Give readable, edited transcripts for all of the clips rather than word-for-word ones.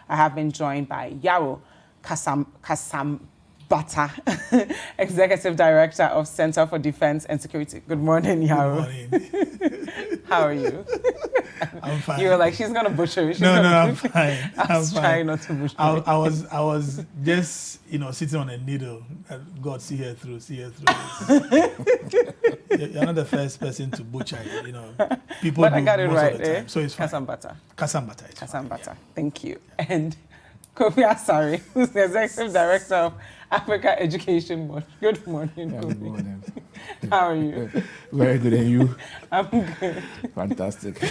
I have been joined by Yaro Kasambata, Executive Director of Center for Defense and Security. Good morning, Yaro. Good morning. How are you? I'm fine. You were like, she's gonna butcher it. No, I'm fine. I was trying not to butcher it. I was just, sitting on a needle. God, see her through. You're not the first person to butcher it, People but do I got it most right, of the time, so it's fine. Kasambata. Kasambata. Yeah. Thank you. And Kofi Asare, who's the Executive Director of Africa Education Board. Good morning, Kofi. Good morning. How are you? Very good, and you? I'm good. Fantastic.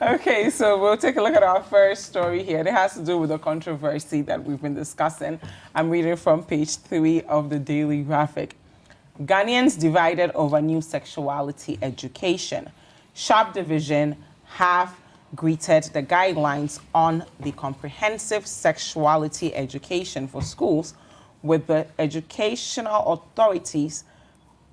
Okay, so we'll take a look at our first story here. It has to do with the controversy that we've been discussing. I'm reading from page 3 of the Daily Graphic. Ghanaians divided over new sexuality education. Sharp Division have greeted the guidelines on the comprehensive sexuality education for schools, with the educational authorities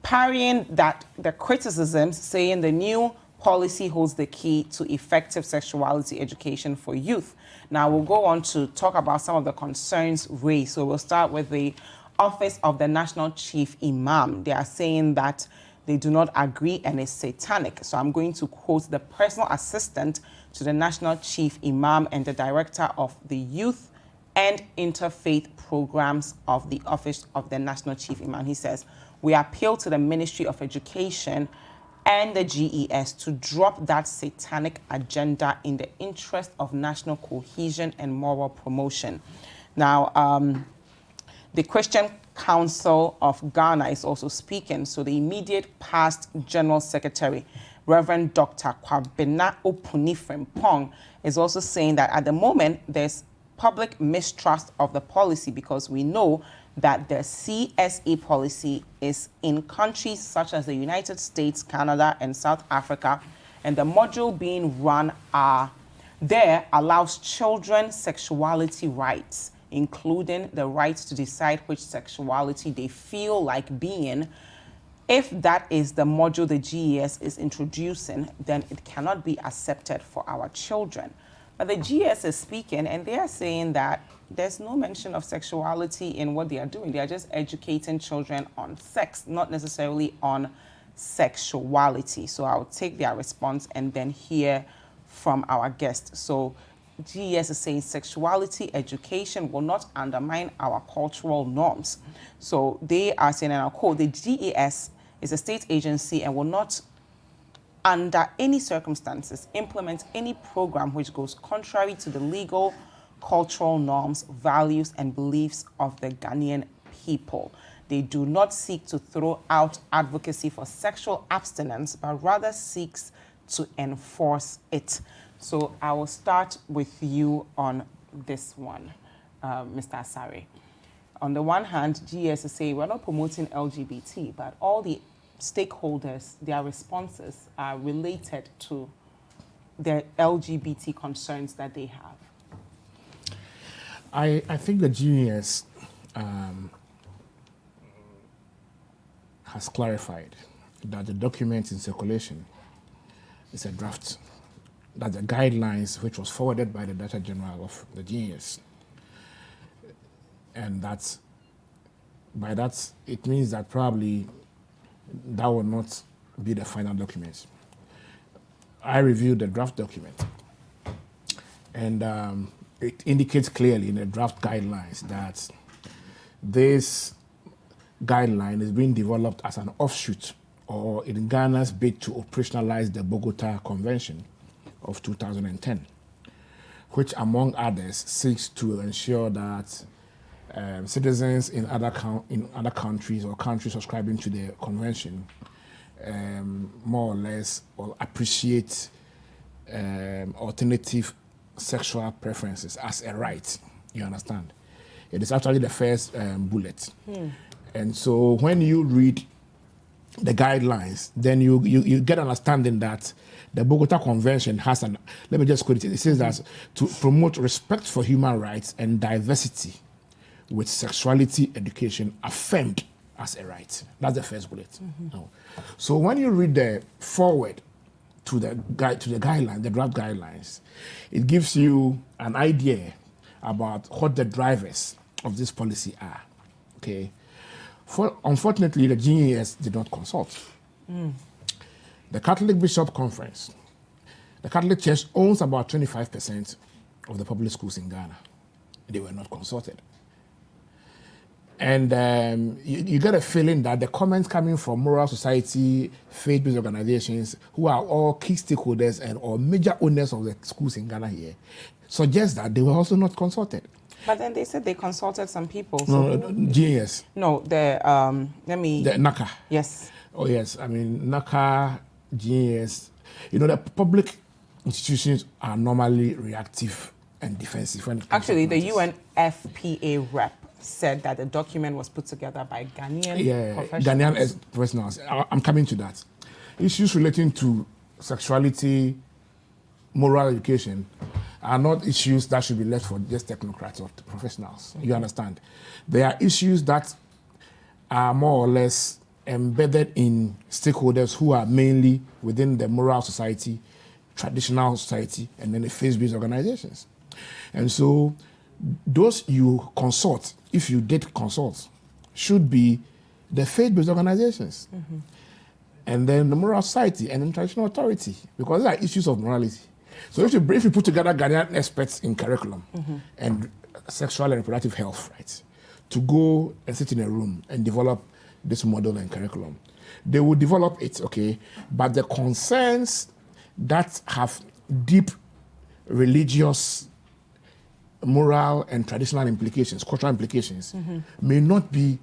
parrying the criticisms, saying the new policy holds the key to effective sexuality education for youth. Now, we'll go on to talk about some of the concerns raised. So we'll start with the Office of the National Chief Imam. They are saying that they do not agree and is satanic. So I'm going to quote the personal assistant to the National Chief Imam and the Director of the Youth and Interfaith Programs of the Office of the National Chief Imam. He says, we appeal to the Ministry of Education and the GES to drop that satanic agenda in the interest of national cohesion and moral promotion. Now, the Christian Council of Ghana is also speaking. So the immediate past General Secretary, Reverend Dr. Kwabena Opuni Frimpong, is also saying that at the moment there's public mistrust of the policy because we know that the CSE policy is in countries such as the United States, Canada, and South Africa, and the module being run there allows children sexuality rights, including the right to decide which sexuality they feel like being. If that is the module the GES is introducing, then it cannot be accepted for our children. But the GES is speaking, and they are saying that there's no mention of sexuality in what they are doing. They are just educating children on sex, not necessarily on sexuality. So I'll take their response and then hear from our guest. So GES is saying sexuality education will not undermine our cultural norms. So they are saying, and I'll quote, the GES is a state agency and will not under any circumstances implement any program which goes contrary to the legal, cultural norms, values, and beliefs of the Ghanaian people. They do not seek to throw out advocacy for sexual abstinence, but rather seeks to enforce it. So I will start with you on this one, Mr. Asare. On the one hand, GES is saying we're not promoting LGBT, but all the stakeholders, their responses are related to the LGBT concerns that they have. I think the GES has clarified that the document in circulation is a draft, that the guidelines which was forwarded by the Director General of the GES, and that by that it means that probably that will not be the final document. I reviewed the draft document, and it indicates clearly in the draft guidelines that this guideline is being developed as an offshoot or in Ghana's bid to operationalize the Bogota Convention of 2010, which among others seeks to ensure that citizens in other countries or countries subscribing to the convention more or less will appreciate alternative sexual preferences as a right. You understand? It is actually the first bullet. And so when you read the guidelines, then you get an understanding that the Bogota Convention has an, let me just quote it, it says that to promote respect for human rights and diversity with sexuality education affirmed as a right. That's the first bullet. No. So when you read the forward to the guideline, the draft guidelines, it gives you an idea about what the drivers of this policy are. Okay. Unfortunately, the GES did not consult. The Catholic Bishop Conference, the Catholic Church owns about 25% of the public schools in Ghana. They were not consulted. And you get a feeling that the comments coming from moral society, faith-based organizations, who are all key stakeholders and or major owners of the schools in Ghana here, suggest that they were also not consulted. But then they said they consulted some people. No, GES. No, the NACA. Yes. Oh yes, I mean NACA, GES. You know, the public institutions are normally reactive and defensive. When it comes Actually, to the UNFPA rep said that the document was put together by Ghanaian professionals. Ghanaian professionals. I'm coming to that. Issues relating to sexuality, moral education are not issues that should be left for just technocrats or professionals. You understand? They are issues that are more or less embedded in stakeholders who are mainly within the moral society, traditional society, and then the faith-based organizations. And so those you consult, if you did consult, should be the faith-based organizations. And then the moral society and the traditional authority, because these are issues of morality. So if you put together Ghanaian experts in curriculum and sexual and reproductive health, right, to go and sit in a room and develop this model and curriculum, they will develop it, okay, but the concerns that have deep religious, moral, and traditional implications, cultural implications, may not be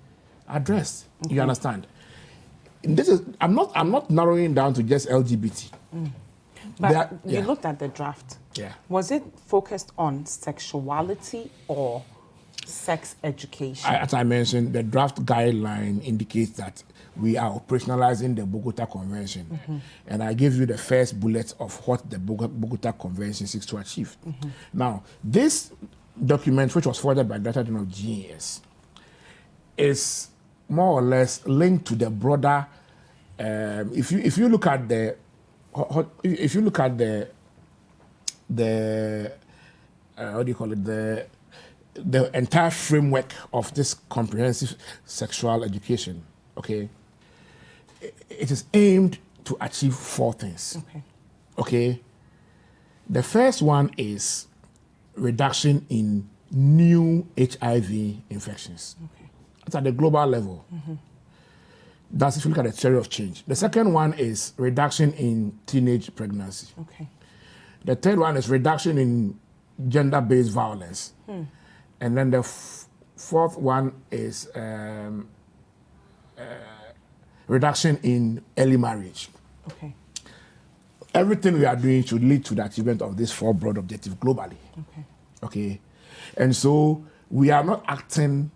addressed. You understand? This is I'm not narrowing down to just LGBT. But you looked at the draft. Yeah. Was it focused on sexuality or sex education? As I mentioned, the draft guideline indicates that we are operationalizing the Bogota Convention. And I gave you the first bullet of what the Bogota Convention seeks to achieve. Now, this document, which was forwarded by Director General of GES, is more or less linked to the broader. If you look at the what do you call it, the entire framework of this comprehensive sexual education, okay, it is aimed to achieve four things. Okay. The first one is reduction in new HIV infections. It's at the global level. That's if you look at the theory of change. The second one is reduction in teenage pregnancy. The third one is reduction in gender-based violence. And then the fourth one is reduction in early marriage. Everything we are doing should lead to the achievement of these four broad objectives globally. Okay. And so we are not acting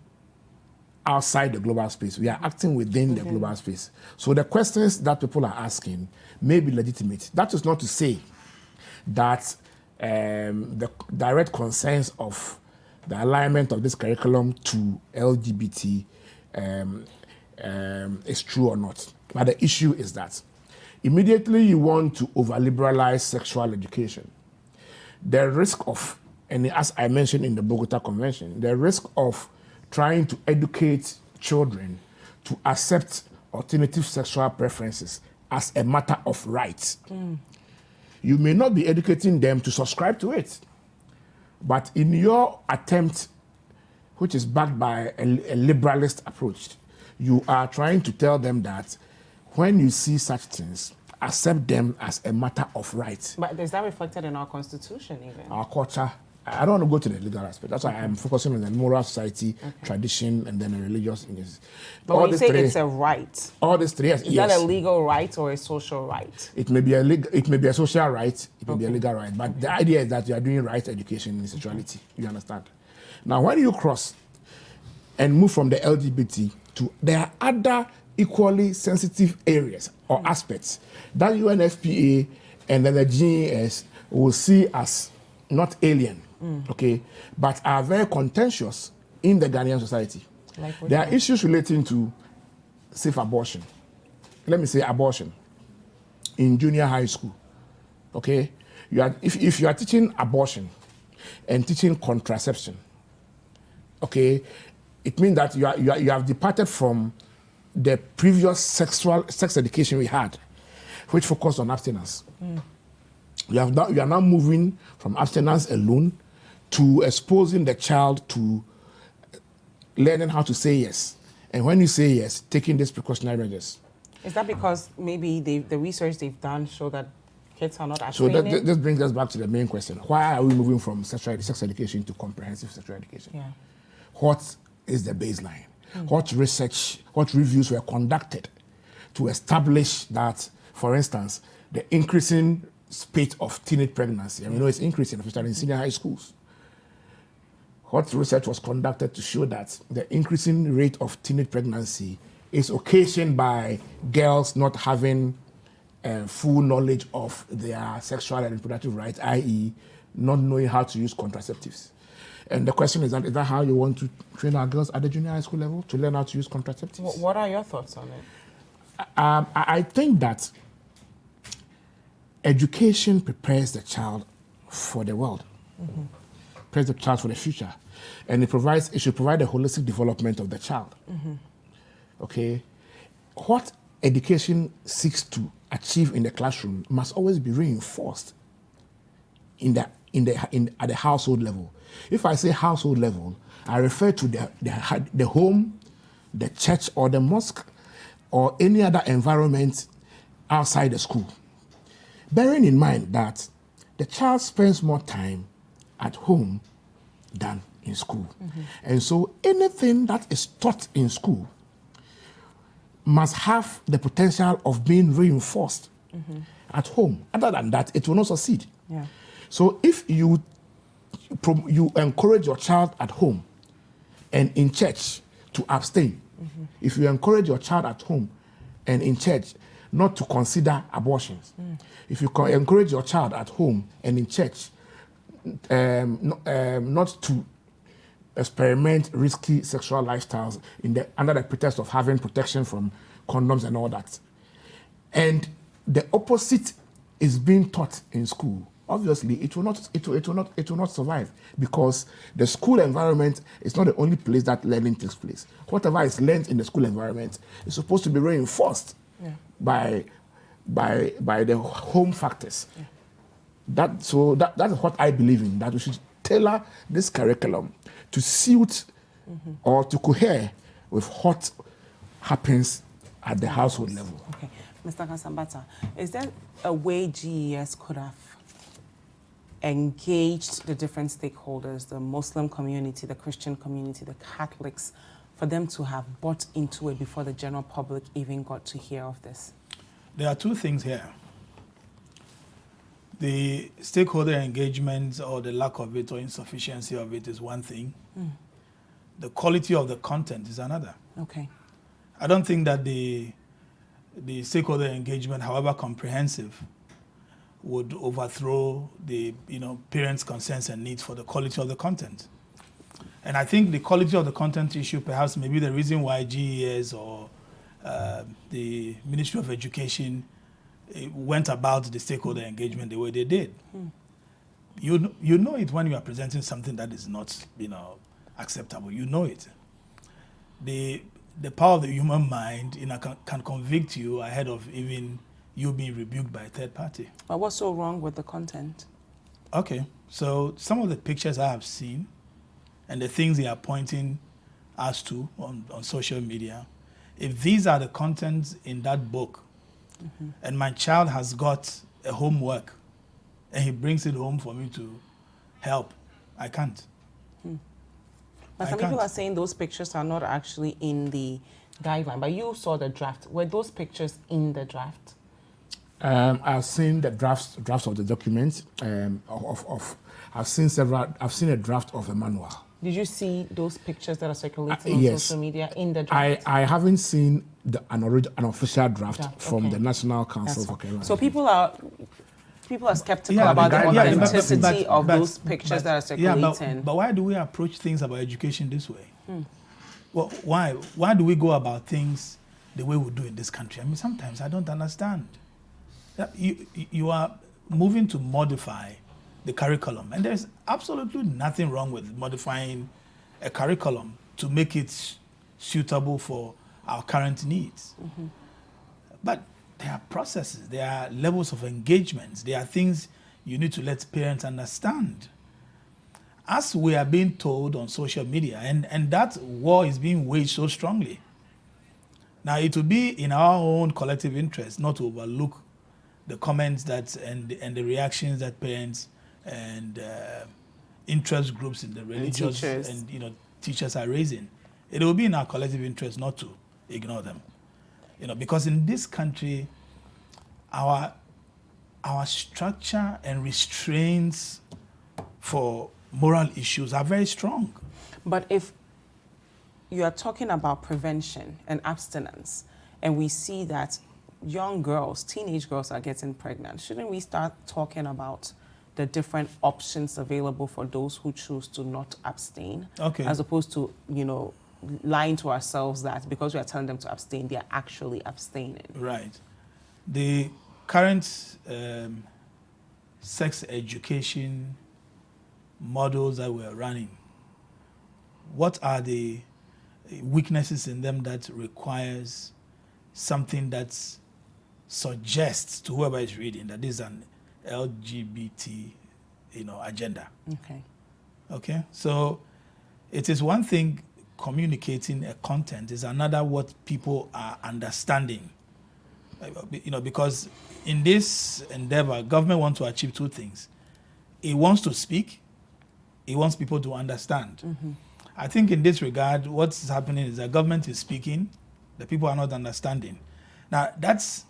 outside the global space. We are acting within the global space. So the questions that people are asking may be legitimate. That is not to say that the direct concerns of the alignment of this curriculum to LGBT is true or not. But the issue is that immediately you want to over-liberalize sexual education. The risk of, and as I mentioned in the Bogota Convention, the risk of trying to educate children to accept alternative sexual preferences as a matter of right. You may not be educating them to subscribe to it, but in your attempt, which is backed by a liberalist approach, you are trying to tell them that when you see such things, accept them as a matter of right. But is that reflected in our constitution even? Our culture. I don't want to go to the legal aspect. That's why I'm focusing on the moral society, tradition, and then the religious. But all when you say it's a right, all these three, is that a legal right or a social right? It may be a social right, it may be a legal right. But the idea is that you are doing right education in sexuality. You understand? Now, when you cross and move from the LGBT to, there are other equally sensitive areas or aspects that UNFPA and then the GES will see as not alien. Okay, but are very contentious in the Ghanaian society. There are issues relating to safe abortion. Let me say abortion in junior high school. Okay, if you are teaching abortion, and teaching contraception. Okay, it means that you have departed from the previous sex education we had, which focused on abstinence. You are now moving from abstinence alone to exposing the child to learning how to say yes. And when you say yes, taking these precautionary measures. Is that because maybe the research they've done show that kids are not So abstaining? this brings us back to the main question. Why are we moving from sex education to comprehensive sexual education? Yeah. What is the baseline? What research, what reviews were conducted to establish that, for instance, the increasing spate of teenage pregnancy, and we know it's increasing, especially in senior high schools. What research was conducted to show that the increasing rate of teenage pregnancy is occasioned by girls not having full knowledge of their sexual and reproductive rights, i.e., not knowing how to use contraceptives. And the question is that how you want to train our girls at the junior high school level to learn how to use contraceptives? What are your thoughts on it? I think that education prepares the child for the world, prepares the child for the future, and it should provide a holistic development of the child. Okay, what education seeks to achieve in the classroom must always be reinforced at the household level. If I say household level, I refer to the home, the church, or the mosque, or any other environment outside the school. Bearing in mind that the child spends more time at home than in school. And so anything that is taught in school must have the potential of being reinforced at home. Other than that, it will not succeed. Yeah. So if you encourage your child at home and in church to abstain, if you encourage your child at home and in church not to consider abortions, if you encourage your child at home and in church not to experiment risky sexual lifestyles under the pretext of having protection from condoms and all that, and the opposite is being taught in school, obviously it will not survive, because the school environment is not the only place that learning takes place. Whatever is learned in the school environment is supposed to be reinforced by the home factors. That is what I believe in, that we should tailor this curriculum to suit or to cohere with what happens at the household level. Okay. Mr. Kasambata, is there a way GES could have engaged the different stakeholders, the Muslim community, the Christian community, the Catholics, for them to have bought into it before the general public even got to hear of this? There are two things here. The stakeholder engagement, or the lack of it or insufficiency of it, is one thing. The quality of the content is another. Okay. I don't think that the stakeholder engagement, however comprehensive, would overthrow the parents' concerns and needs for the quality of the content. And I think the quality of the content issue perhaps may be the reason why GES or the Ministry of Education went about the stakeholder engagement the way they did. You know it when you are presenting something that is not acceptable. You know it. The power of the human mind can convict you ahead of even you being rebuked by a third party. But what's so wrong with the content? Okay, so some of the pictures I have seen and the things they are pointing us to on social media, if these are the contents in that book, and my child has got a homework and he brings it home for me to help, I can't. But some people are saying those pictures are not actually in the guideline, but you saw the draft. Were those pictures in the draft? I've seen the drafts of the documents. I've seen a draft of a manual. Did you see those pictures that are circulating on yes. social media in the draft? I haven't seen an official draft from okay. the National Council for Care. So people are skeptical about the authenticity of those pictures that are circulating. But why do we approach things about education this way? Well, why do we go about things the way we do in this country? I mean, sometimes I don't understand. You are moving to modify the curriculum. And there's absolutely nothing wrong with modifying a curriculum to make it suitable for our current needs. But there are processes, there are levels of engagements, there are things you need to let parents understand. As we are being told on social media, and that war is being waged so strongly. Now, it will be in our own collective interest not to overlook the comments that and the reactions that parents and interest groups in the religious and teachers are raising. It will be in our collective interest not to ignore them, because in this country, our structure and restraints for moral issues are very strong. But if you are talking about prevention and abstinence, and we see that young girls, teenage girls are getting pregnant, shouldn't we start talking about the different options available for those who choose to not abstain? Okay. As opposed to, lying to ourselves that because we are telling them to abstain, they are actually abstaining. Right. The current sex education models that we're running, what are the weaknesses in them that requires something that suggests to whoever is reading that this is an LGBT, agenda? Okay. So it is one thing communicating a content, is another what people are understanding. Because in this endeavor, government wants to achieve two things. It wants to speak, it wants people to understand. I think in this regard, what's happening is that government is speaking, the people are not understanding. Now, that's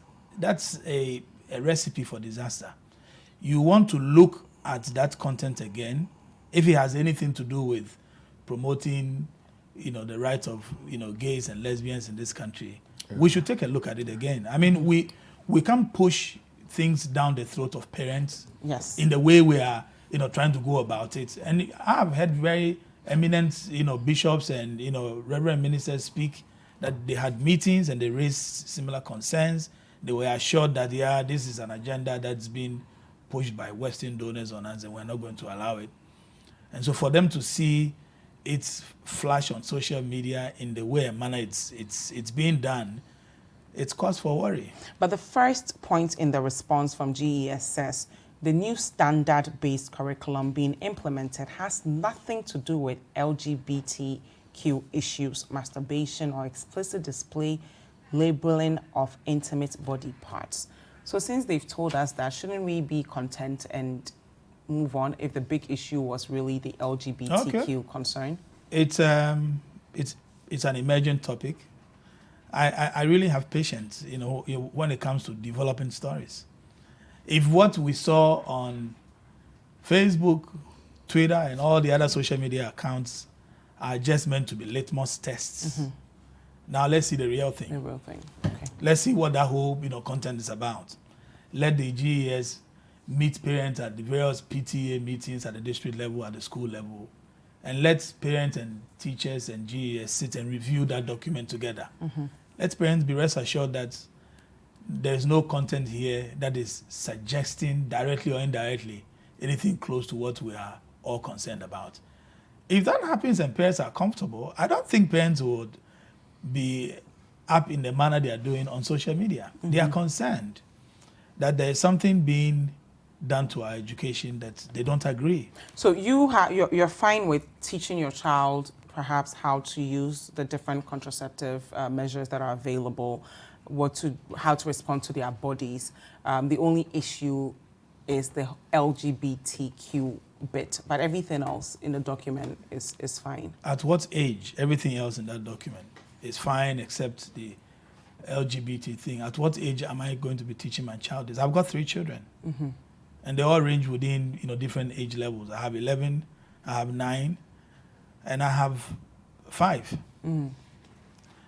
a recipe for disaster. You want to look at that content again, if it has anything to do with promoting, the rights of, gays and lesbians in this country, we should take a look at it again. I mean, we can't push things down the throat of parents in the way we are, trying to go about it. And I've heard very eminent, bishops and, reverend ministers speak that they had meetings and they raised similar concerns. They were assured that, this is an agenda that's been pushed by Western donors on us and we're not going to allow it. And so for them to see it flash on social media in the way and manner it's being done, it's cause for worry. But the first point in the response from GES says the new standard-based curriculum being implemented has nothing to do with LGBTQ issues, masturbation, or explicit display, labeling of intimate body parts. So since they've told us that, shouldn't we be content and move on if the big issue was really the LGBTQ concern? It's an emergent topic. I really have patience, when it comes to developing stories. If what we saw on Facebook, Twitter, and all the other social media accounts are just meant to be litmus tests, now let's see the real thing. The real thing. Okay. Let's see what that whole content is about. Let the GES meet parents at the various PTA meetings at the district level, at the school level, and let parents and teachers and GES sit and review that document together. Let parents be rest assured that there's no content here that is suggesting directly or indirectly anything close to what we are all concerned about. If that happens and parents are comfortable, I don't think parents would be up in the manner they are doing on social media. They are concerned that there is something being done to our education that they don't agree. So you're fine with teaching your child perhaps how to use the different contraceptive measures that are available, how to respond to their bodies. The only issue is the LGBTQ bit, but everything else in the document is fine. At what age? Everything else in that document is fine except the LGBT thing. At what age am I going to be teaching my child this? I've got 3 children. And they all range within different age levels. I have 11, I have 9, and I have 5.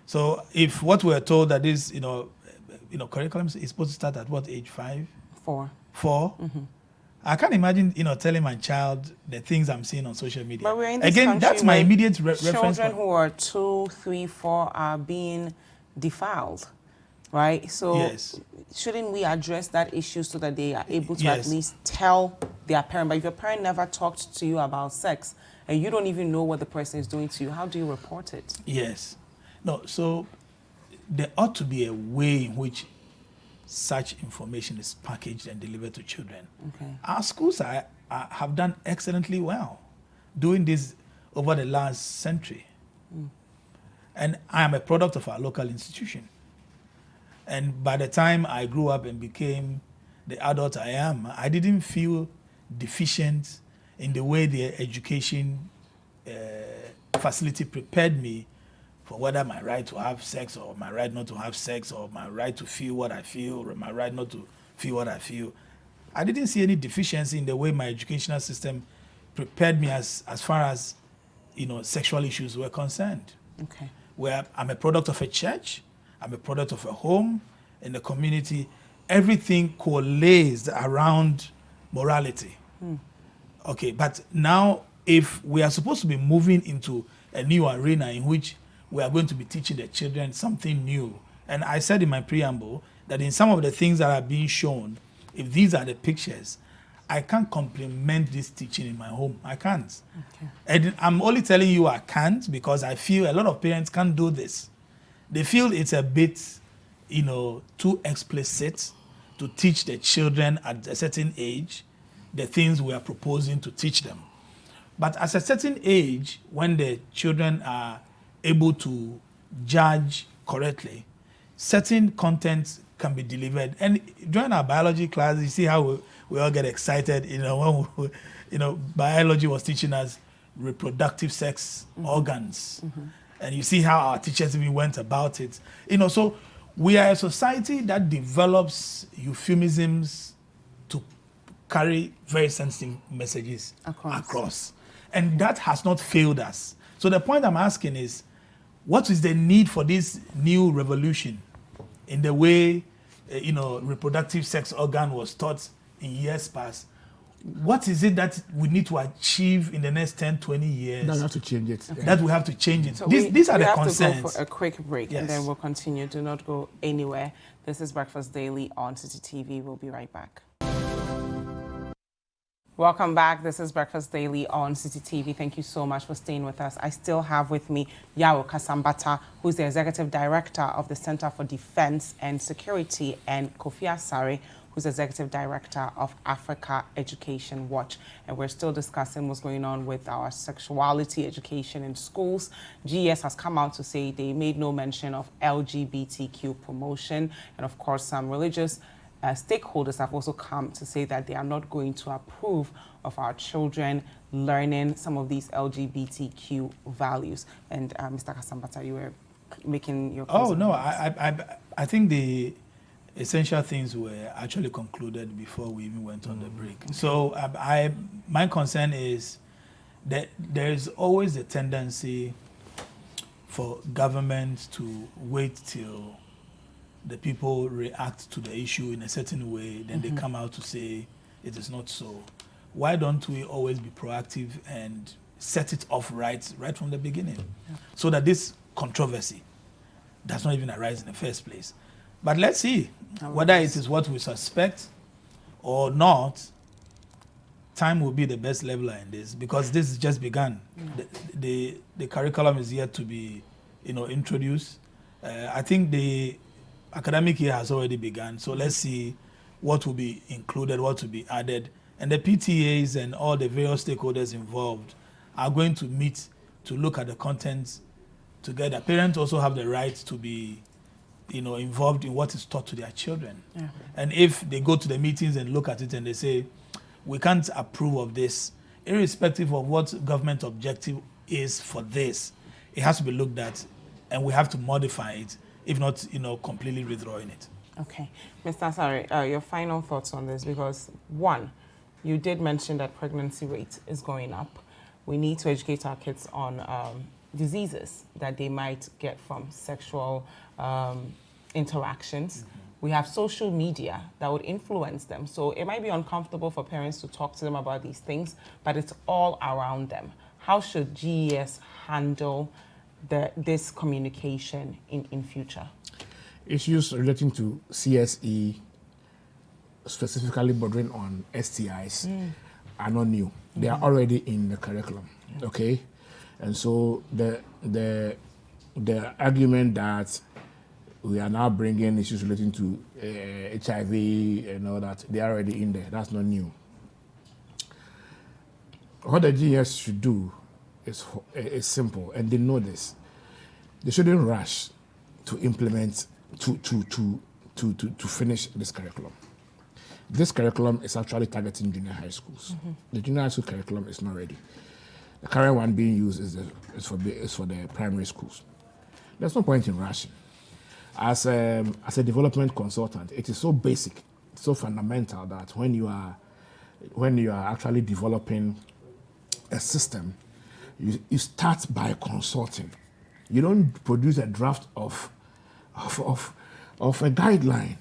So if what we're told that this curriculum is supposed to start at what age? 5? 4. 4? I can't imagine telling my child the things I'm seeing on social media. But we're in this Again, that's my immediate reference point. Children who are 2, 3, 4 are being defiled. right? So Yes. shouldn't we address that issue so that they are able to Yes. at least tell their parent? But if your parent never talked to you about sex and you don't even know what the person is doing to you, how do you report it? Yes. No, so there ought to be a way in which such information is packaged and delivered to children. Okay. Our schools have done excellently well doing this over the last century. And I am a product of our local institution. And by the time I grew up and became the adult I am, I didn't feel deficient in the way the education facility prepared me for whether my right to have sex or my right not to have sex or my right to feel what I feel or my right not to feel what I feel. I didn't see any deficiency in the way my educational system prepared me as far as sexual issues were concerned. Okay. Where I'm a product of a church, I'm a product of a home, in the community, everything coalesced around morality. Okay, but now if we are supposed to be moving into a new arena in which we are going to be teaching the children something new, and I said in my preamble that in some of the things that are being shown, if these are the pictures, I can't complement this teaching in my home. I can't. Okay. And I'm only telling you I can't because I feel a lot of parents can't do this. They feel it's a bit, too explicit to teach the children at a certain age the things we are proposing to teach them. But at a certain age, when the children are able to judge correctly, certain content can be delivered. And during our biology class, you see how we all get excited, when biology was teaching us reproductive sex organs. And you see how our teachers even went about it. So we are a society that develops euphemisms to carry very sensitive messages across. And that has not failed us. So the point I'm asking is, what is the need for this new revolution in the way, reproductive sex organ was taught in years past? What is it that we need to achieve in the next 10, 20 years? Now we have to change it. Okay. That we have to change it. So these are the we concerns. have to go for a quick break, Yes. and then we'll continue. Do not go anywhere. This is Breakfast Daily on Citi TV. We'll be right back. Welcome back. This is Breakfast Daily on Citi TV. Thank you so much for staying with us. I still have with me Yaro Kasambata, who's the Executive Director of the Center for Defense and Security, and Kofi Asare, who's Executive Director of Africa Education Watch. And we're still discussing what's going on with our sexuality education in schools. GES has come out to say they made no mention of LGBTQ promotion. And of course, some religious stakeholders have also come to say that they are not going to approve of our children learning some of these LGBTQ values. And Mr. Kasambata, you were making your Oh, no, I think the essential things were actually concluded before we even went on the break. Okay. So my concern is that there is always a tendency for government to wait till the people react to the issue in a certain way, then they come out to say it is not so. Why don't we always be proactive and set it off right from the beginning, so that this controversy does not even arise in the first place? But let's see whether it is what we suspect or not. Time will be the best leveler in this, because this has just begun. The curriculum is yet to be introduced. I think the academic year has already begun, so let's see what will be included, what will be added. And the PTAs and all the various stakeholders involved are going to meet to look at the contents together. Parents also have the right to be involved in what is taught to their children. Yeah. And if they go to the meetings and look at it and they say, we can't approve of this, irrespective of what government objective is for this, it has to be looked at, and we have to modify it, if not, completely withdrawing it. Okay. Mr. Asare, your final thoughts on this, because one, you did mention that pregnancy rate is going up. We need to educate our kids on diseases that they might get from sexual interactions. We have social media that would influence them. So it might be uncomfortable for parents to talk to them about these things, but it's all around them. How should GES handle this communication in future? issues relating to CSE, specifically bordering on STIs, are not new. They are already in the curriculum, okay? And so the argument that we are now bringing issues relating to HIV and all that, they are already in there. That's not new. What the GS should do is simple, and they know this. They shouldn't rush to implement, to finish this curriculum. This curriculum is actually targeting junior high schools. The junior high school curriculum is not ready. The current one being used is for the primary schools. There's no point in rushing. As a development consultant, it is so basic, so fundamental that when you are actually developing a system, you start by consulting. You don't produce a draft of a guideline.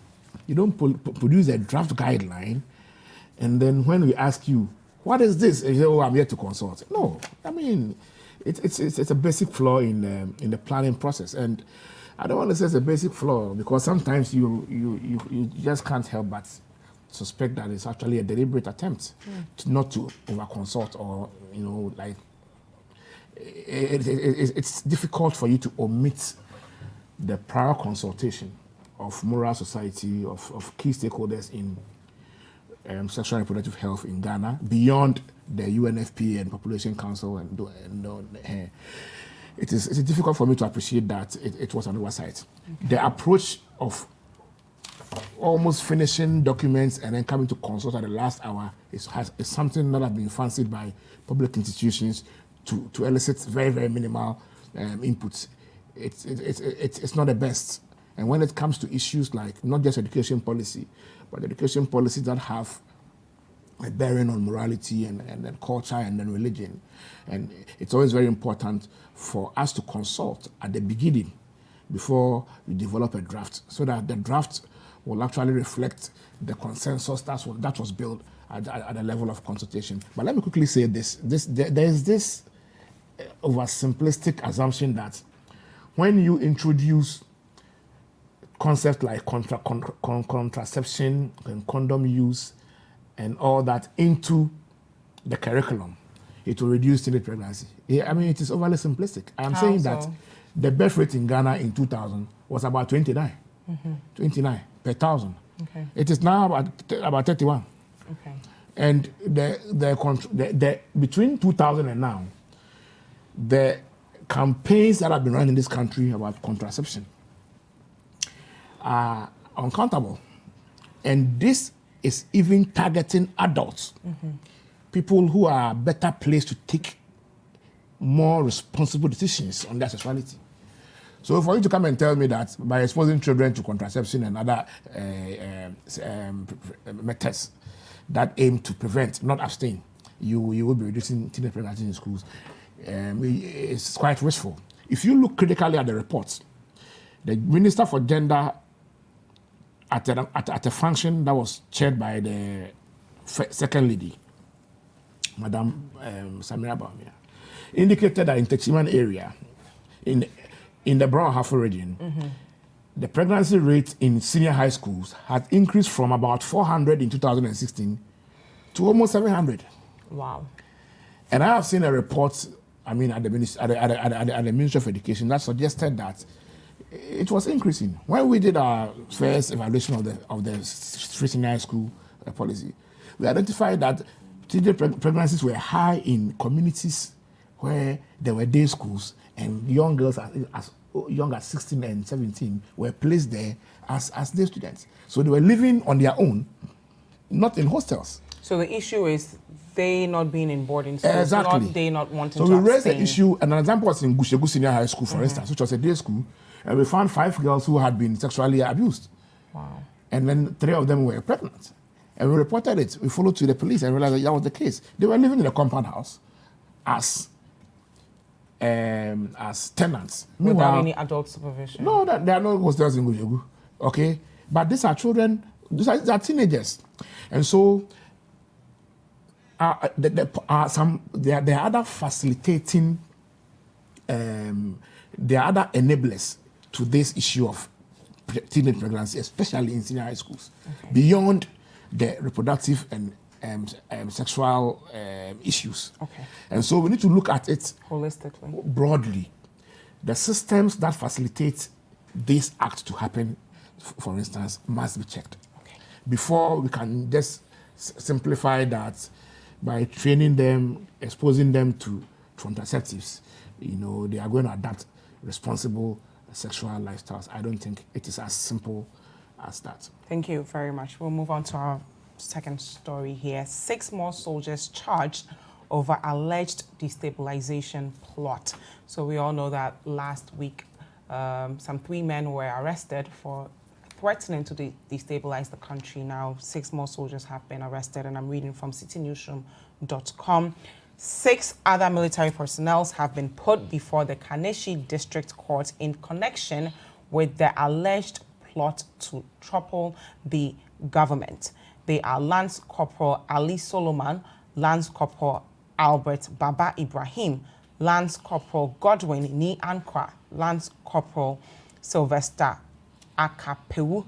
You don't produce a draft guideline, and then when we ask you, what is this? And you say, oh, I'm here to consult. No, I mean, it's a basic flaw in the planning process. And I don't want to say it's a basic flaw because sometimes you just can't help but suspect that it's actually a deliberate attempt not to over-consult, or, like, it's difficult for you to omit the prior consultation of moral society, of key stakeholders in sexual and reproductive health in Ghana, beyond the UNFPA and Population Council. It's difficult for me to appreciate that it was an oversight. Okay. The approach of almost finishing documents and then coming to consult at the last hour is something that has been fancied by public institutions to elicit very, very minimal inputs. It's not the best. And when it comes to issues like not just education policy, but education policies that have a bearing on morality and then culture and then religion, and it's always very important for us to consult at the beginning before we develop a draft, so that the draft will actually reflect the consensus that was built at the level of consultation. But let me quickly say this. There is this oversimplistic assumption that when you introduce concepts like contraception and condom use and all that into the curriculum, it will reduce teenage pregnancy. I mean, it is overly simplistic. I'm saying that the birth rate in Ghana in 2000 was about 29, 29 per thousand. Okay. It is now about 31. Okay. And the between 2000 and now, the campaigns that have been run in this country about contraception are uncountable. And this is even targeting adults, people who are better placed to take more responsible decisions on their sexuality. So for you to come and tell me that by exposing children to contraception and other methods that aim to prevent, not abstain, you will be reducing teenage pregnancy in schools, it's quite wishful. If you look critically at the reports, the Minister for Gender at a function that was chaired by the second lady, Madam Samira Bawumia, indicated that in Techiman area, in the Brown Hafo region, the pregnancy rate in senior high schools had increased from about 400 in 2016 to almost 700. Wow. And I have seen a report, at the Ministry of Education, that suggested that it was increasing. When we did our first evaluation of the senior high school policy, we identified that teenage pregnancies were high in communities where there were day schools, and young girls as young as 16 and 17 were placed there as day students. So they were living on their own, not in hostels. So the issue is they not being in boarding schools, exactly. Not they not wanting to abstain. So we raised the issue, and an example was in Gushegu Senior High School, for instance, which was a day school, and we found 5 girls who had been sexually abused. Wow. And then 3 of them were pregnant. And we reported it. We followed to the police and realized that was the case. They were living in a compound house as tenants. Without any adult supervision? No, there are no hostels in Gushegu. Okay? But these are children, these are teenagers. And so there are other facilitating, there are other enablers to this issue of teenage pregnancy, especially in senior high schools, beyond the reproductive and sexual issues. Okay. And so we need to look at it Holistically. broadly. The systems that facilitate this act to happen, for instance, must be checked. Okay. Before we can just simplify that by training them, exposing them to contraceptives, they are going to adapt responsible sexual lifestyles. I don't think it is as simple as that. Thank you very much. We'll move on to our second story here. 6 more soldiers charged over alleged destabilization plot. So we all know that last week, some 3 men were arrested for threatening to destabilize the country. Now 6 more soldiers have been arrested, and I'm reading from citynewsroom.com. 6 other military personnel have been put before the Kaneshie District Court in connection with the alleged plot to topple the government. They are Lance Corporal Ali Solomon, Lance Corporal Albert Baba Ibrahim, Lance Corporal Godwin Ni Ankwa, Lance Corporal Sylvester Akapewu,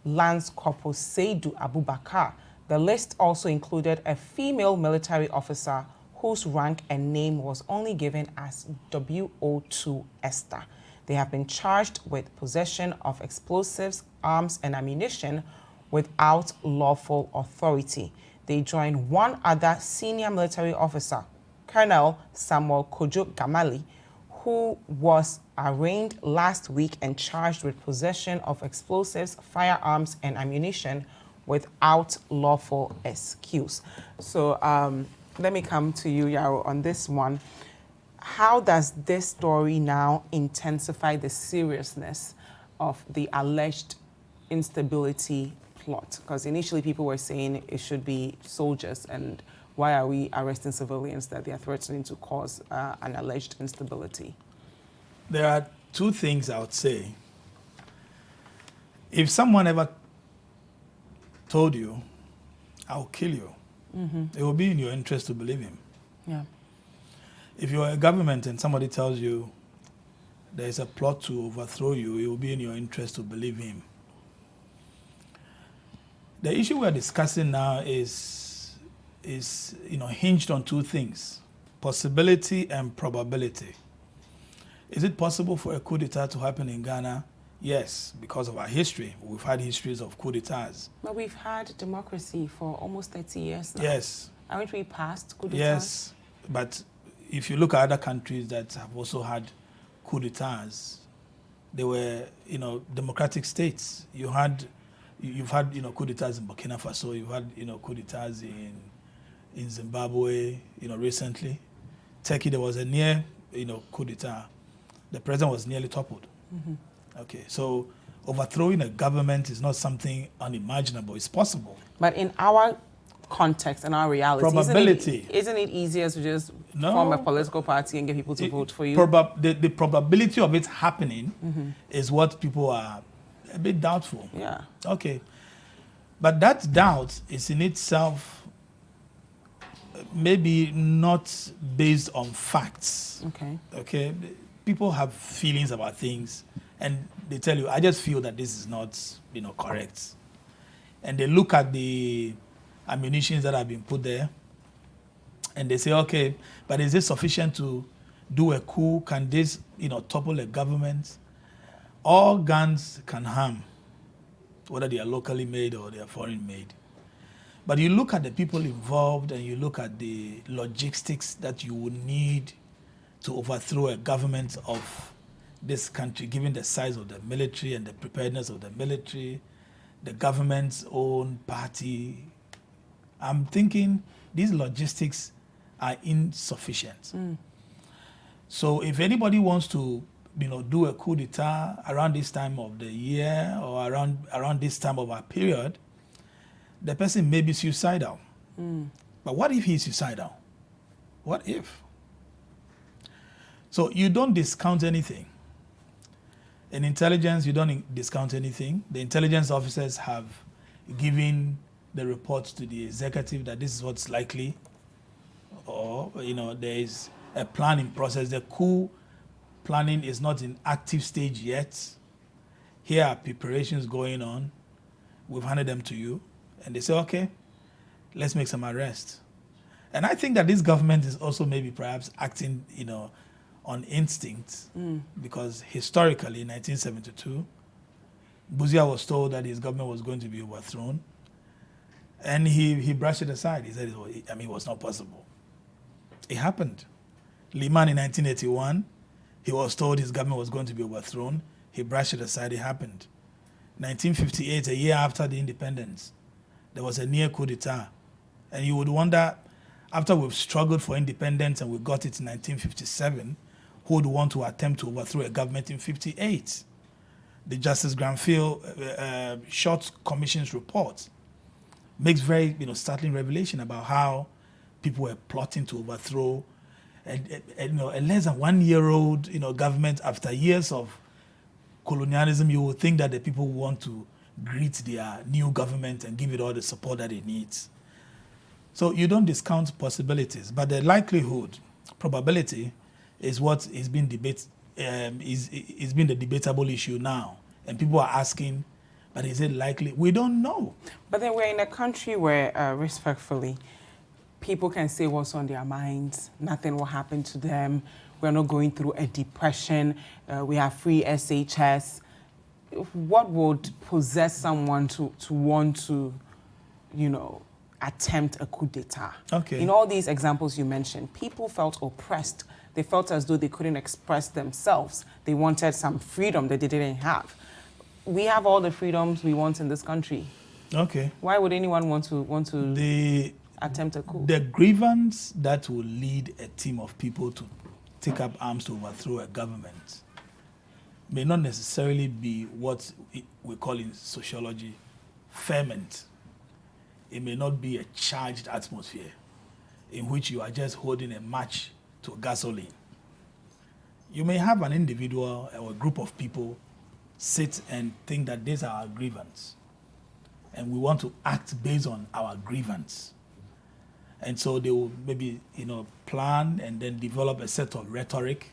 Lance Corporal Seidu Abubakar. The list also included a female military officer whose rank and name was only given as WO2 Esther. They have been charged with possession of explosives, arms, and ammunition without lawful authority. They join 1 other senior military officer, Colonel Samuel Kojo Gamali, who was arraigned last week and charged with possession of explosives, firearms, and ammunition without lawful excuse. So let me come to you, Yaro, on this one. How does this story now intensify the seriousness of the alleged instability plot? Because initially people were saying it should be soldiers, and why are we arresting civilians that they are threatening to cause an alleged instability? There are 2 things I would say. If someone ever told you, I'll kill you, it will be in your interest to believe him. Yeah. If you're a government and somebody tells you there's a plot to overthrow you, it will be in your interest to believe him. The issue we're discussing now is hinged on 2 things: possibility and probability. Is it possible for a coup d'etat to happen in Ghana? Yes, because of our history. We've had histories of coup d'etats. But we've had democracy for almost 30 years now. Yes. Haven't we passed coup d'etats? Yes, but if you look at other countries that have also had coup d'etats, they were, democratic states. You've had, coup d'etats in Burkina Faso. You've had, coup d'etats in Zimbabwe, recently. Turkey, there was a near, coup d'etat. The president was nearly toppled. Okay, so overthrowing a government is not something unimaginable. It's possible. But in our context and our reality, probability. Isn't it easier to just form a political party and get people to vote for you? The probability of it happening is what people are a bit doubtful. Yeah. Okay. But that doubt is in itself maybe not based on facts. Okay. Okay. People have feelings about things, and they tell you, I just feel that this is not, correct. And they look at the ammunitions that have been put there, and they say, okay, but is this sufficient to do a coup? Can this, topple a government? All guns can harm, whether they are locally made or they are foreign made. But you look at the people involved, and you look at the logistics that you would need to overthrow a government of this country, given the size of the military and the preparedness of the military, the government's own party. I'm thinking these logistics are insufficient. So if anybody wants to, do a coup d'etat around this time of the year or around this time of our period, the person may be suicidal. But what if he's suicidal? What if? So you don't discount anything. In intelligence, you don't discount anything. The intelligence officers have given the reports to the executive that this is what's likely, or there is a planning process. The coup planning is not in active stage yet, here are preparations going on. We've handed them to you. And they say, okay, let's make some arrests. And I think that this government is also maybe perhaps acting, on instinct, because historically in 1972, Buzia was told that his government was going to be overthrown, and he brushed it aside. He said, it was not possible. It happened. Liman in 1981, he was told his government was going to be overthrown. He brushed it aside. It happened. 1958, a year after the independence, there was a near coup d'etat. And you would wonder, after we've struggled for independence and we got it in 1957, who would want to attempt to overthrow a government in 58? The Justice Granville Short Commission's report makes very startling revelation about how people were plotting to overthrow a less than 1 year old government. After years of colonialism, you would think that the people want to greet their new government and give it all the support that it needs. So you don't discount possibilities, but the likelihood, probability, is what is being is been the debatable issue now. And people are asking, but is it likely? We don't know. But then we're in a country where, respectfully, people can say what's on their minds. Nothing will happen to them. We're not going through a depression. We have free SHS. What would possess someone to want to, attempt a coup d'etat? Okay. In all these examples you mentioned, people felt oppressed. They felt as though they couldn't express themselves. They wanted some freedom that they didn't have. We have all the freedoms we want in this country. Okay. Why would anyone want to attempt a coup? The grievance that will lead a team of people to take up arms to overthrow a government may not necessarily be what we call in sociology ferment. It may not be a charged atmosphere in which you are just holding a match to gasoline. You may have an individual or a group of people sit and think that these are our grievance, and we want to act based on our grievance. And so they will maybe, plan and then develop a set of rhetoric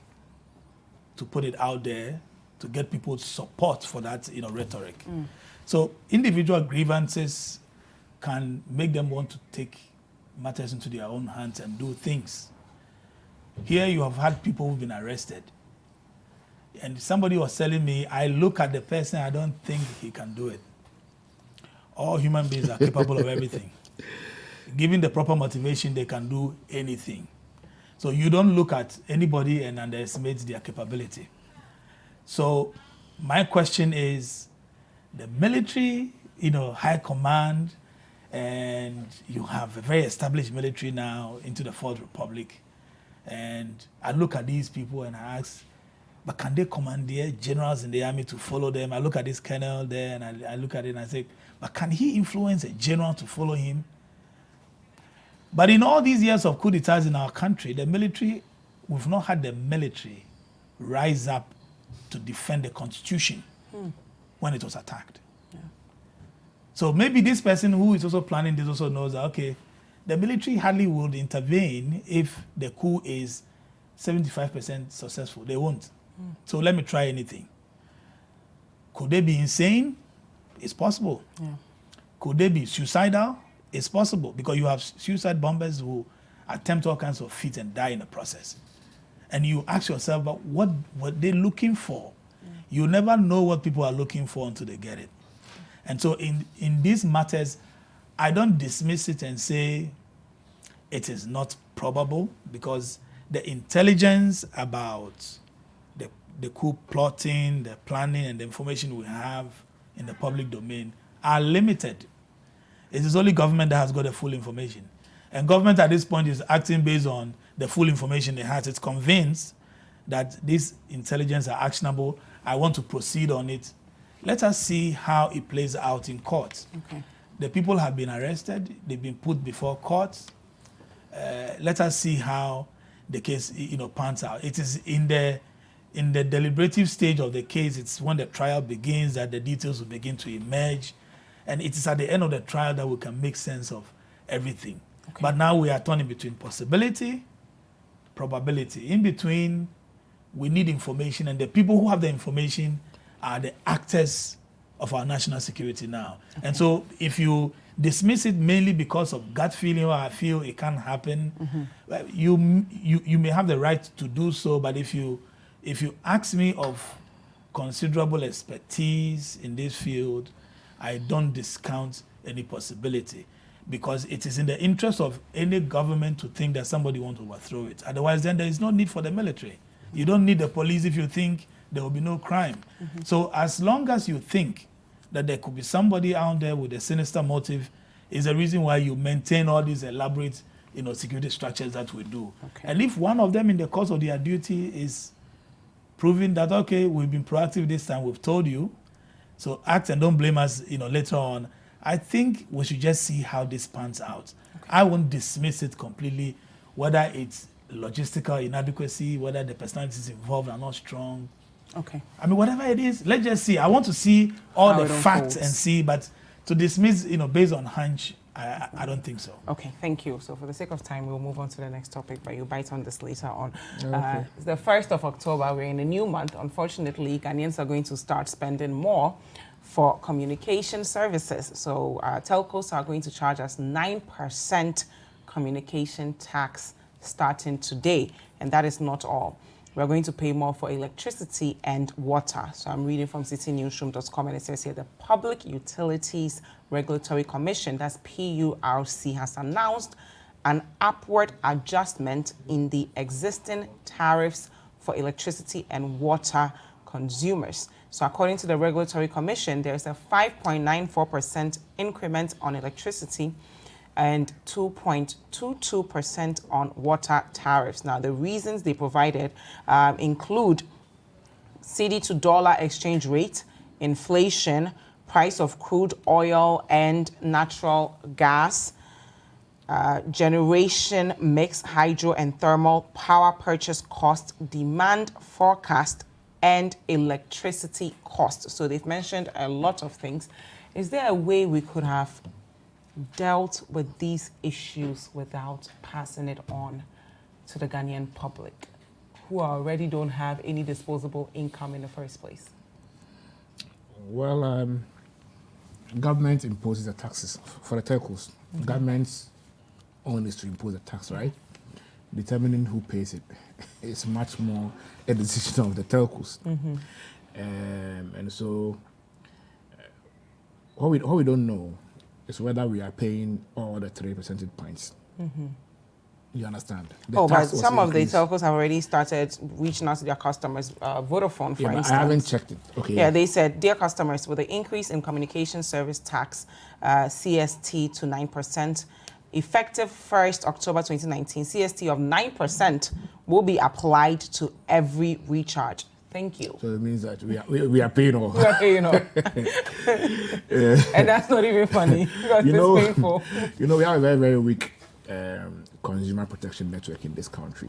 to put it out there to get people's support for that, rhetoric. So individual grievances can make them want to take matters into their own hands and do things. Here you have had people who've been arrested. And somebody was telling me, I look at the person, I don't think he can do it. All human beings are capable of everything. Given the proper motivation, they can do anything. So you don't look at anybody and underestimate their capability. So my question is, the military, high command, and you have a very established military now into the Fourth Republic. And I look at these people and I ask, but can they commandeer generals in the army to follow them? I look at this colonel there and I look at it and I say, but can he influence a general to follow him? But in all these years of coup d'etats in our country, the military, we've not had the military rise up to defend the constitution when it was attacked. Yeah. So maybe this person who is also planning this also knows that, okay, the military hardly would intervene if the coup is 75% successful. They won't. So let me try anything. Could they be insane? It's possible. Yeah. Could they be suicidal? It's possible, because you have suicide bombers who attempt all kinds of feats and die in the process. And you ask yourself, but what were they looking for? You never know what people are looking for until they get it. And so in these matters, I don't dismiss it and say it is not probable, because the intelligence about the coup plotting, the planning, and the information we have in the public domain are limited. It is only government that has got the full information. And government at this point is acting based on the full information it has. It's convinced that this intelligence are actionable. I want to proceed on it. Let us see how it plays out in court. Okay. The people have been arrested. They've been put before court. Let us see how the case, pans out. It is in the deliberative stage of the case. It's when the trial begins that the details will begin to emerge. And it is at the end of the trial that we can make sense of everything. Okay. But now we are turning between possibility, probability. In between, we need information, and the people who have the information are the actors of our national security now. Okay. And so if you dismiss it mainly because of gut feeling, or I feel it can't happen, you may have the right to do so, but if you ask me of considerable expertise in this field, I don't discount any possibility, because it is in the interest of any government to think that somebody wants to overthrow it. Otherwise, then there is no need for the military. You don't need the police if you think there will be no crime. So as long as you think that there could be somebody out there with a sinister motive, is the reason why you maintain all these elaborate, security structures that we do. Okay. And if one of them in the course of their duty is proving that, okay, we've been proactive this time, we've told you, so act and don't blame us, later on, I think we should just see how this pans out. Okay. I won't dismiss it completely, whether it's logistical inadequacy, whether the personalities involved are not strong. Okay. I mean, whatever it is, let's just see. I want to see all the facts and see, but to dismiss, based on hunch, I don't think so. Okay, thank you. So for the sake of time, we'll move on to the next topic, but you'll bite on this later on. Okay. It's the 1st of October. We're in a new month. Unfortunately, Ghanaians are going to start spending more for communication services. So telcos are going to charge us 9% communication tax starting today. And that is not all. We're going to pay more for electricity and water. So I'm reading from citynewsroom.com, and it says here the Public Utilities Regulatory Commission, that's PURC, has announced an upward adjustment in the existing tariffs for electricity and water consumers. So according to the Regulatory Commission, there's a 5.94% increment on electricity and 2.22% on water tariffs. Now, the reasons they provided include Citi to dollar exchange rate, inflation, price of crude oil and natural gas, generation mix, hydro and thermal, power purchase cost, demand forecast, and electricity cost. So they've mentioned a lot of things. Is there a way we could have dealt with these issues without passing it on to the Ghanaian public, who already don't have any disposable income in the first place? Well, government imposes the taxes for the telcos. Government's own is to impose a tax, right? Determining who pays it is much more a decision of the telcos. And so what we don't know is whether we are paying all the 3 percentage points. You understand? But some of the telcos have already started reaching out to their customers. Vodafone, for instance. I haven't checked it. Okay. Yeah, they said, dear customers, with the increase in communication service tax, CST to 9%, effective 1st October 2019, CST of 9% will be applied to every recharge. Thank you. So it means that we are paying all. We are paying all. And that's not even funny, because it's painful. We have a very, very weak consumer protection network in this country,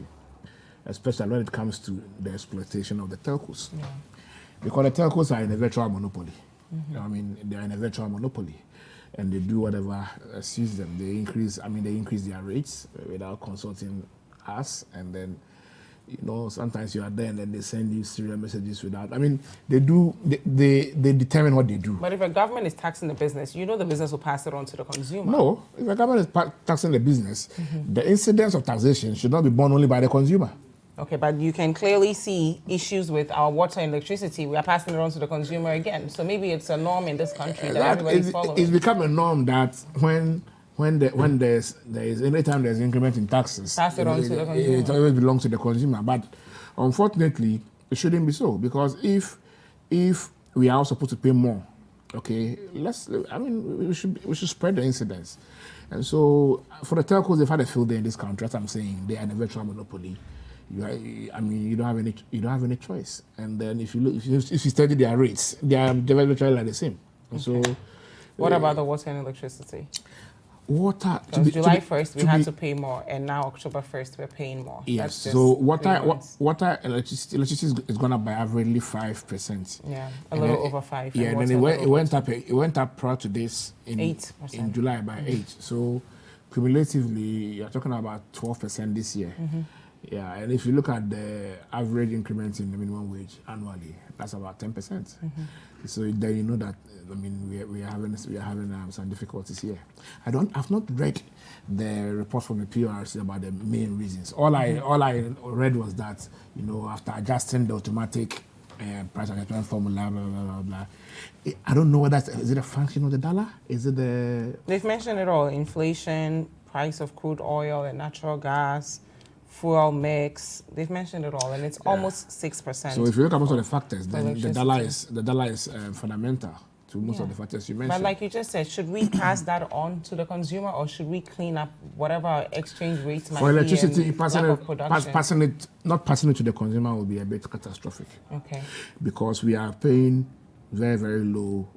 especially when it comes to the exploitation of the telcos. Yeah. Because the telcos are in a virtual monopoly. I mean, they are in a virtual monopoly, and they do whatever suits them. They increase their rates without consulting us, and then sometimes you are there and then they send you serial messages without. I mean, they determine what they do. But if a government is taxing the business, the business will pass it on to the consumer. No, if a government is taxing the business, the incidence of taxation should not be borne only by the consumer. Okay, but you can clearly see issues with our water and electricity. We are passing it on to the consumer again. So maybe it's a norm in this country that everybody's following. It's become a norm that when there's anytime there's increment in taxes, pass it on to the consumer. It always belongs to the consumer. But unfortunately, it shouldn't be so, because if we are all supposed to pay more, okay, we should spread the incidence. And so for the telcos, they've had a field day in this country. As I'm saying, they are in a virtual monopoly. You don't have any choice. And then if you study their rates, they are virtually like the same. And so, what about the water and electricity? Water. July 1st, we had to pay more, and now October 1st, we're paying more. Yes. So water electricity is gone up by averagely 5%. Yeah, a little over 5%. Yeah, and then it went up prior to this in 8%. In July by 8%. So cumulatively, you're talking about 12% this year. Yeah, and if you look at the average increment in the minimum wage annually, that's about 10%. So then you know that we are having some difficulties here. I've not read the report from the PRC about the main reasons. All I read was that after adjusting the automatic price adjustment formula, blah blah blah blah. I don't know whether is it a function of the dollar? Is it the? They've mentioned it all: inflation, price of crude oil and natural gas, fuel mix. They've mentioned it all, and it's almost 6%. So if you look at most of the factors, then the electricity. dollar is fundamental to most of the factors you mentioned. But like you just said, should we pass that on to the consumer, or should we clean up whatever our exchange rates might For electricity, be and lack of production? not passing it to the consumer will be a bit catastrophic. Okay. Because we are paying very, very low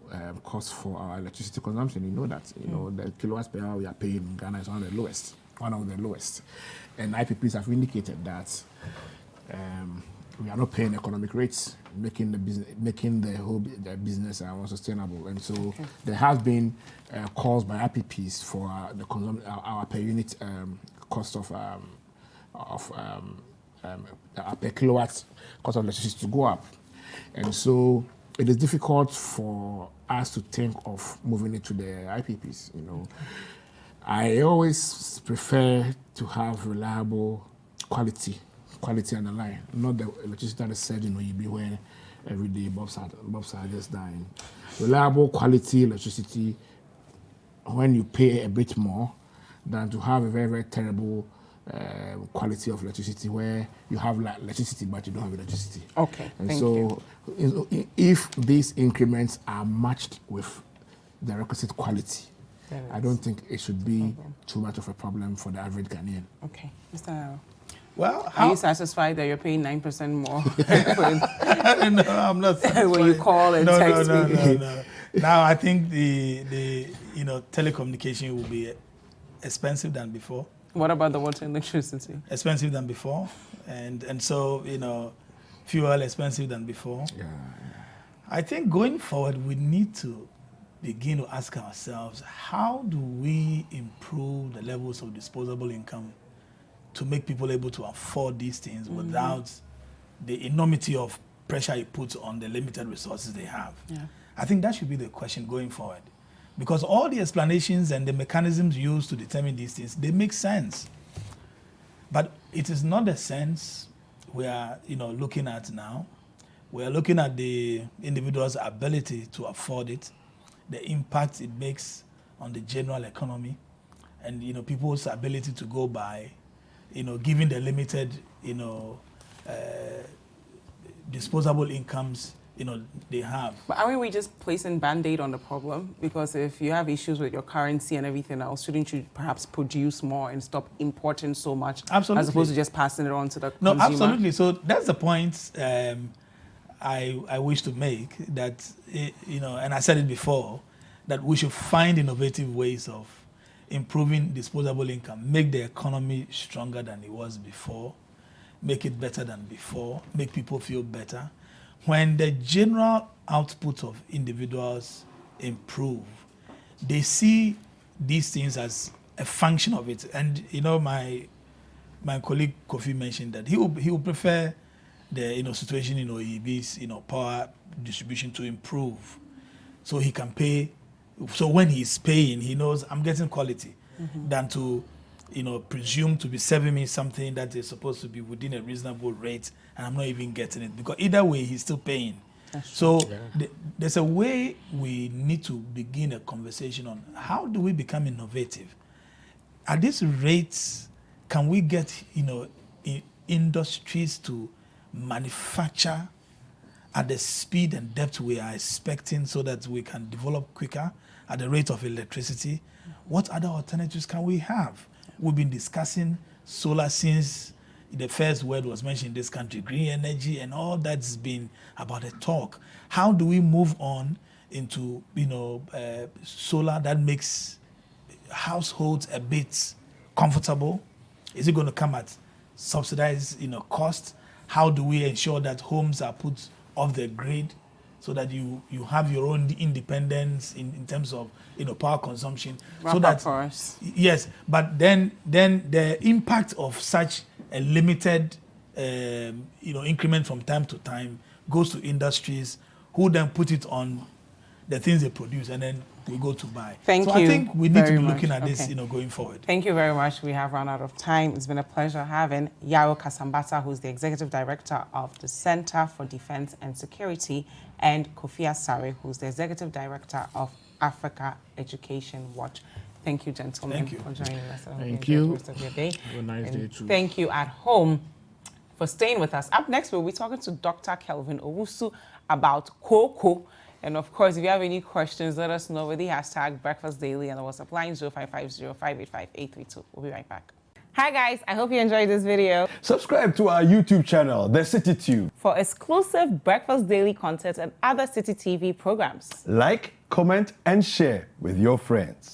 cost for our electricity consumption. You know that. The kilowatts per hour we are paying in Ghana is one of the lowest. And IPPs have indicated that we are not paying economic rates, making the whole business unsustainable. And so there have been calls by IPPs for our per unit cost of per kilowatt cost of electricity to go up. And so it is difficult for us to think of moving it to the IPPs. I always prefer to have reliable quality on the line, not the electricity that is surging when you be where every day Bobs are just dying. Reliable quality electricity when you pay a bit more than to have a very, very terrible quality of electricity where you have electricity but you don't have electricity. Okay, and thank so you. If these increments are matched with the requisite quality, I don't think it should be too much of a problem for the average Ghanaian. Okay, Mr. Yaro. Well, Are you satisfied that you're paying 9% more? No, I'm not satisfied. When you call and text me. No. Now I think the telecommunication will be expensive than before. What about the water and electricity? Expensive than before, and so fuel expensive than before. Yeah. I think going forward we need to begin to ask ourselves, how do we improve the levels of disposable income to make people able to afford these things without the enormity of pressure it puts on the limited resources they have? Yeah. I think that should be the question going forward. Because all the explanations and the mechanisms used to determine these things, they make sense. But it is not the sense we are looking at now. We are looking at the individual's ability to afford it, the impact it makes on the general economy, and people's ability to go by, given the limited disposable incomes they have. But aren't we just placing Band-Aid on the problem? Because if you have issues with your currency and everything else, shouldn't you perhaps produce more and stop importing so much? Absolutely. As opposed to just passing it on to the No, consumer? absolutely. So that's the point I wish to make, that, and I said it before, that we should find innovative ways of improving disposable income, make the economy stronger than it was before, make it better than before, make people feel better. When the general output of individuals improve, they see these things as a function of it. And my colleague Kofi mentioned that he will prefer the situation in OEB's power distribution to improve, so he can pay. So when he's paying, he knows I'm getting quality, than to presume to be serving me something that is supposed to be within a reasonable rate and I'm not even getting it, because either way he's still paying. So there's a way we need to begin a conversation on how do we become innovative. At these rates, can we get industries to manufacture at the speed and depth we are expecting, so that we can develop quicker at the rate of electricity? What other alternatives can we have? We've been discussing solar since the first word was mentioned in this country, green energy, and all that's been about a talk. How do we move on into solar that makes households a bit comfortable? Is it going to come at subsidized cost? How do we ensure that homes are put off the grid so that you have your own independence in terms of power consumption. Wrap so up that for us. yes, but then the impact of such a limited increment from time to time goes to industries who then put it on the things they produce, and then we go to buy. Thank so you I think we need to be very looking much. at this, Okay. going forward. Thank you very much. We have run out of time. It's been a pleasure having Yaro Kasambata, who's the Executive Director of the Center for Defense and Security, and Kofi Asare, who's the Executive Director of Africa Education Watch. Thank you, gentlemen, Thank you. for joining us. Thank you. The rest of your day. Have a nice day too. Thank you at home for staying with us. Up next, we'll be talking to Dr. Kelvin Owusu about Coup. And of course, if you have any questions, let us know with the hashtag Breakfast Daily and the WhatsApp line 0550-585-832. We'll be right back. Hi guys, I hope you enjoyed this video. Subscribe to our YouTube channel, The Citi Tube. For exclusive Breakfast Daily content and other Citi TV programs. Like, comment, and share with your friends.